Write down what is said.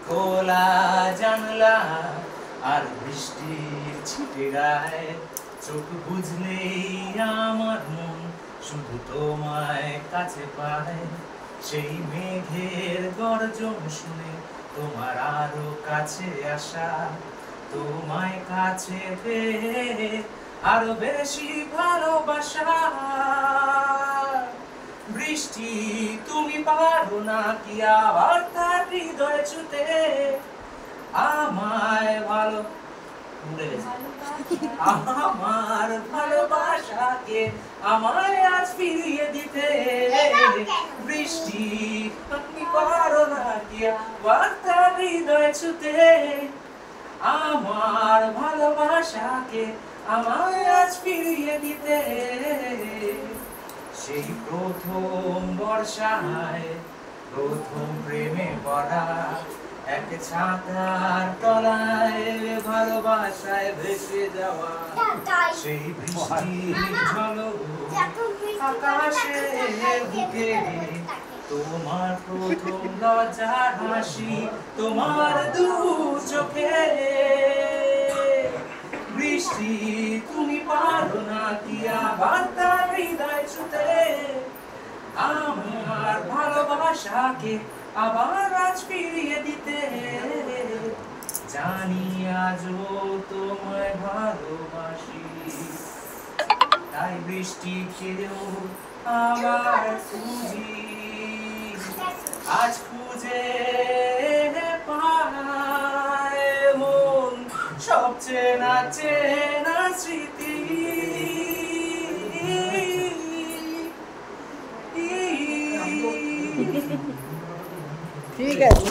খোলা জানলা আর বৃষ্টির ছিটে গায়ে, চোখ বুঝলেই আমার মন শুধু তোমায় কাছে পায়। সেই মেঘের গর্জন শুনে তোমার আরো কাছে আসা, তোমায় কাছে পেয়ে আরো বেশি ভালোবাসা। বৃষ্টি তুমি পারো না কি আবার তার হৃদয় ছুতে, আমায় ভালো আমার ভালোবাসাকে আমায় আজ ফিরিয়ে দিতে। বৃষ্টি তুমি পারো না কি আবার তার হৃদয় ছুতে, আমার ভালোবাসাকে আমায় আজ ফিরিয়ে দিতে। সেই প্রথম বর্ষায় প্রথম প্রেমে পড়া, এক ছাতার তলায় ভালোবাসায় ভেসে যাওয়া, সেই বৃষ্টির ঝলক আকাশে বুকে, তোমার প্রথম লজ্জার হাসি তোমার দু চোখে। বৃষ্টি তুমি পারো না কি আবার তার হৃদয় ছুতে, আমার ভালোবাসাকে আবার আজ ফিরিয়ে দিতে। জানি আজও তোমায় ভালোবাসি, তাই বৃষ্টি খেয়েও আবার খুঁজি, আজ খুঁজে পায় মন সবচেয়ে না চেনা স্মৃতি। ঠিক আছে।